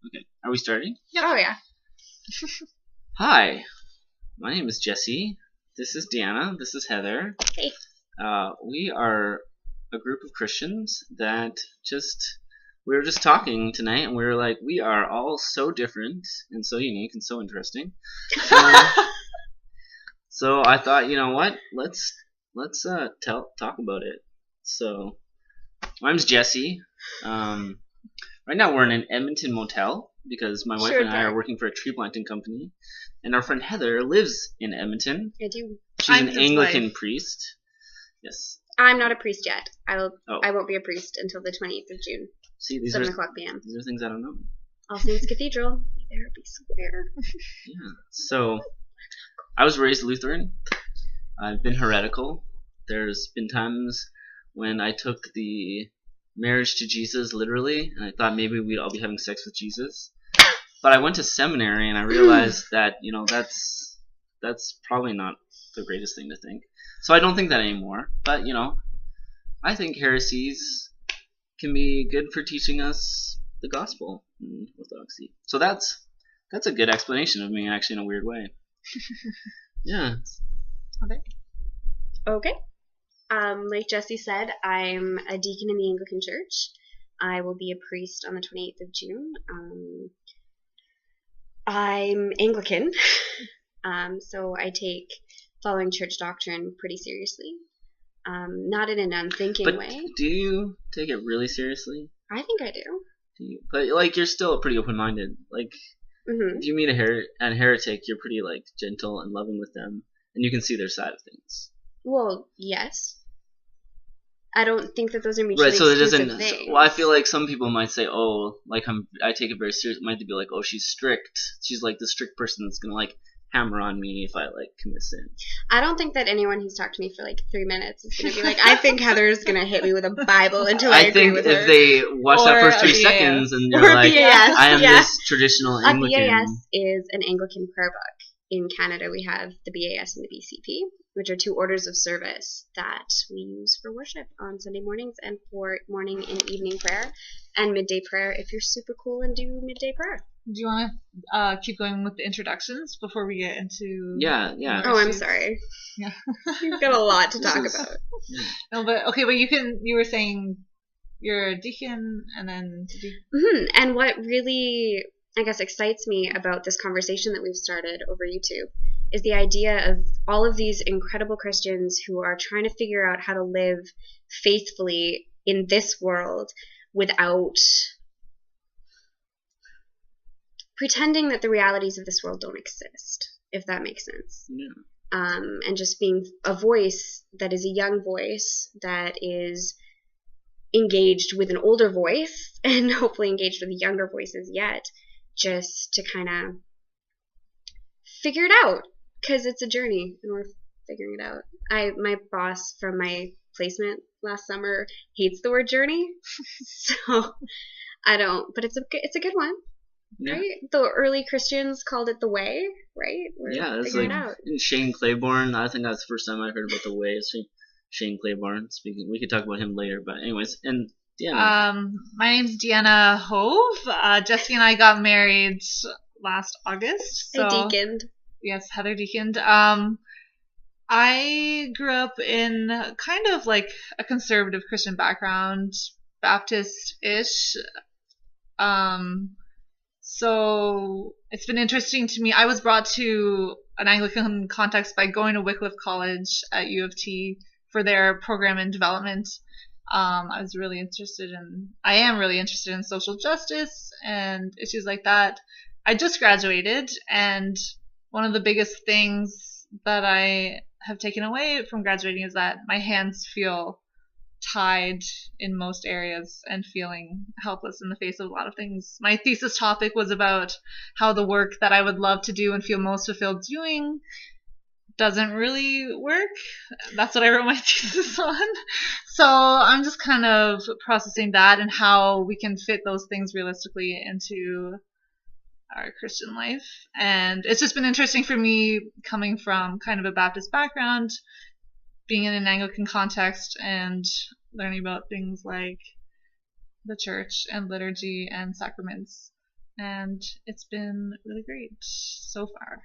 Okay, are we starting? Oh, yeah. Hi, my name is Jesse. This is Deanna. This is Heather. Hey. We are a group of Christians that we were just talking tonight, and we were like, we are all so different and so unique and so interesting. So I thought, you know what? Let's talk about it. So my name's Jesse. Right now we're in an Edmonton motel because my wife and I are working for a tree planting company, and our friend Heather lives in Edmonton. I do. She's an Anglican priest. Yes. I'm not a priest yet. I won't be a priest until the 28th of June. See, these 7 o'clock p.m. These are things I don't know. All Saints Cathedral. Be there, be square. Yeah. So, I was raised Lutheran. I've been heretical. There's been times when I took the marriage to Jesus literally, and I thought maybe we'd all be having sex with Jesus. But I went to seminary, and I realized that that's probably not the greatest thing to think. So I don't think that anymore. But I think heresies can be good for teaching us the gospel and orthodoxy. So that's a good explanation of me, actually, in a weird way. Yeah. Okay. Like Jesse said, I'm a deacon in the Anglican Church. I will be a priest on the 28th of June. I'm Anglican, so I take following church doctrine pretty seriously. Not in an unthinking way. Do you take it really seriously? I think I do. But you're still pretty open-minded. If you meet a heretic, you're pretty gentle and loving with them, and you can see their side of things. Well, yes. I don't think that those are mutually exclusive things. Well, I feel like some people might say, "Oh, I take it very seriously." Might be like, "Oh, she's strict. She's like the strict person that's gonna hammer on me if I commit sin." I don't think that anyone who's talked to me for 3 minutes is gonna be like, "I think Heather's gonna hit me with a Bible until I agree with her." I think if they watch that first 3 seconds and they're like, BAS, "I am this traditional Anglican." A BAS is an Anglican prayer book. In Canada, we have the BAS and the BCP, which are 2 orders of service that we use for worship on Sunday mornings and for morning and evening prayer and midday prayer if you're super cool and do midday prayer. Do you want to keep going with the introductions before we get into... Yeah. Oh, I'm sorry. Yeah. You've got a lot to talk about. No, but okay, but you were saying you're a deacon and then... And what really, I guess, excites me about this conversation that we've started over YouTube is the idea of all of these incredible Christians who are trying to figure out how to live faithfully in this world without pretending that the realities of this world don't exist, if that makes sense. Yeah. And just being a voice that is a young voice that is engaged with an older voice and hopefully engaged with younger voices yet, just to kind of figure it out, because it's a journey and we're figuring it out. My boss from my placement last summer hates the word journey, so I don't, but it's a good one. Yeah. Right? The early Christians called it the way, right? It's in Shane Claiborne. I think that's the first time I heard about the way. It's Shane Claiborne speaking. We could talk about him later, but anyways, and Deanna. My name's Deanna Hove. Jesse and I got married last August. So, I deaconed. Yes, Heather deaconed. I grew up in kind of a conservative Christian background, Baptist-ish. So it's been interesting to me. I was brought to an Anglican context by going to Wycliffe College at U of T for their program in development. I am really interested in social justice and issues like that. I just graduated, and one of the biggest things that I have taken away from graduating is that my hands feel tied in most areas and feeling helpless in the face of a lot of things. My thesis topic was about how the work that I would love to do and feel most fulfilled doing doesn't really work. That's what I wrote my thesis on. So I'm just kind of processing that and how we can fit those things realistically into our Christian life. And it's just been interesting for me coming from kind of a Baptist background, being in an Anglican context and learning about things like the church and liturgy and sacraments and it's been really great so far.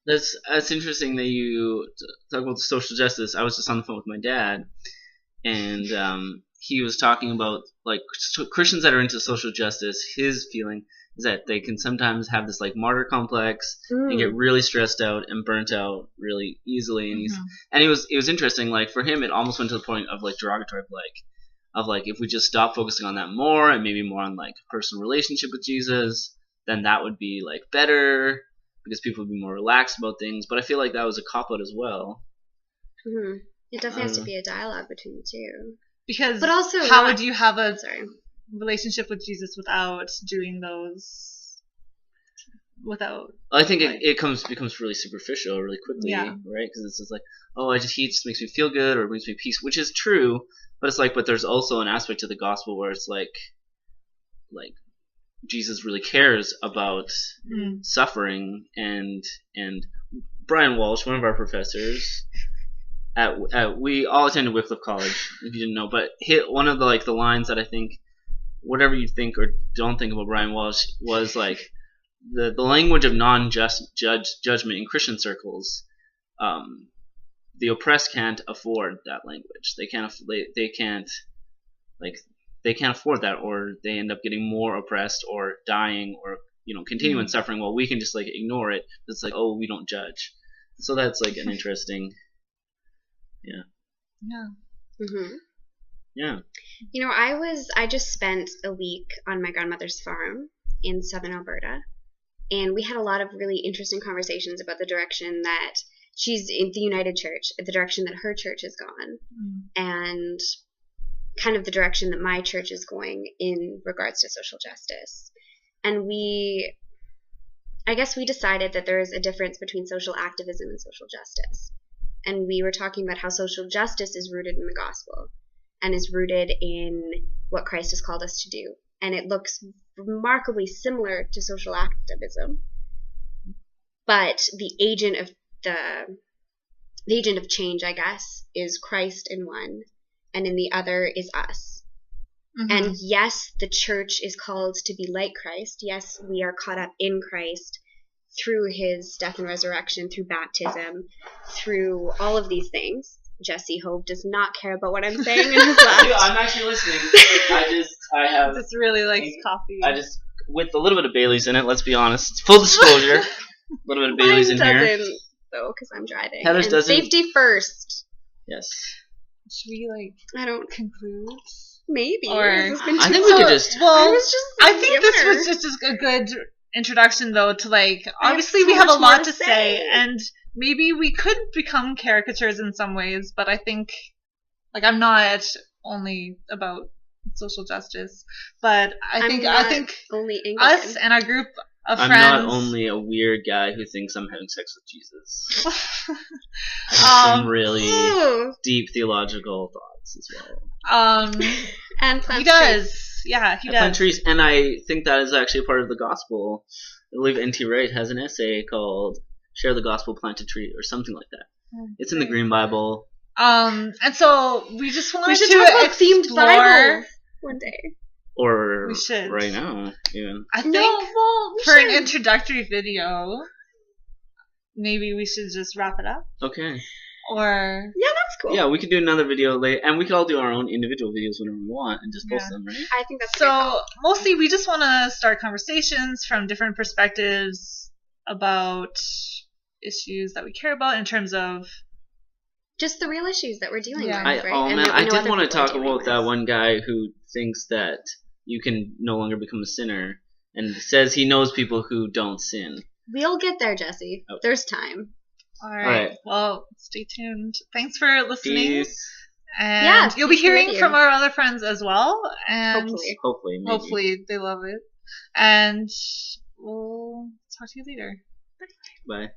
That's interesting that you talk about social justice. I was just on the phone with my dad, and he was talking about like Christians that are into social justice. His feeling is that they can sometimes have this like martyr complex and get really stressed out and burnt out really easily. And it was interesting. Like for him, it almost went to the point of like derogatory, of like if we just stop focusing on that more and maybe more on like personal relationship with Jesus, then that would be like better because people would be more relaxed about things. But I feel like that was a cop out as well. Mm-hmm. It definitely has to be a dialogue between the two. Because but also how would you have a relationship with Jesus without doing those? Without, I think it becomes really superficial really quickly, right? Because it's just like, oh, he just makes me feel good or it brings me peace, which is true. But it's like, but there's also an aspect to the gospel where it's like Jesus really cares about suffering, and Brian Walsh, one of our professors. We all attended Wycliffe College, if you didn't know, but hit one of the lines that I think, whatever you think or don't think about Brian Walsh, was like the language of non-just judgment in Christian circles. The oppressed can't afford that language. They can't afford that, or they end up getting more oppressed or dying or continuing suffering, while we can just like ignore it. It's like, oh, we don't judge. So that's like an interesting. Yeah. I just spent a week on my grandmother's farm in southern Alberta, and we had a lot of really interesting conversations about the direction that she's in the United Church, the direction that her church has gone, and kind of the direction that my church is going in regards to social justice. And I guess we decided that there is a difference between social activism and social justice. And we were talking about how social justice is rooted in the gospel and is rooted in what Christ has called us to do. And it looks remarkably similar to social activism. But the agent of change, I guess, is Christ in one, and in the other is us. And yes, the church is called to be like Christ. Yes, we are caught up in Christ through his death and resurrection, through baptism, through all of these things. Jesse Hope does not care about what I'm saying in his left. I'm actually listening. I have just really likes coffee. With a little bit of Bailey's in it, let's be honest. Full disclosure. A little bit of Bailey's in here. Mine doesn't, though, because I'm driving. Heather's doesn't. Safety first. Yes. Should we, I don't conclude? Maybe. Or I think we could just. Well, I think this was just a good introduction, though, to obviously we have a lot to say, and maybe we could become caricatures in some ways, but I think I'm not only about social justice, but I think only us and our group of I'm friends. not only a weird guy who thinks I'm having sex with Jesus. I have some really deep theological thoughts as well. And plant he does. trees. Yeah, he I does. plant trees, and I think that is actually a part of the gospel. I believe N.T. Wright has an essay called "Share the Gospel, Plant a Tree" or something like that. It's in the Green Bible. And so we just wanted to talk about themed Bibles one day. Or we should. Right now, even. I think for an introductory video, maybe we should just wrap it up. Okay. Or yeah, that's cool. Yeah, we could do another video later, and we could all do our own individual videos whenever we want and just post them, right? I think that's so. Mostly, we just want to start conversations from different perspectives about issues that we care about in terms of just the real issues that we're dealing with. I did want to talk about that one guy who thinks that you can no longer become a sinner and says he knows people who don't sin. We'll get there, Jesse. Okay. There's time. All right. Well, stay tuned. Thanks for listening. Peace. And you'll be hearing from our other friends as well. And hopefully they love it. And we'll talk to you later. Bye.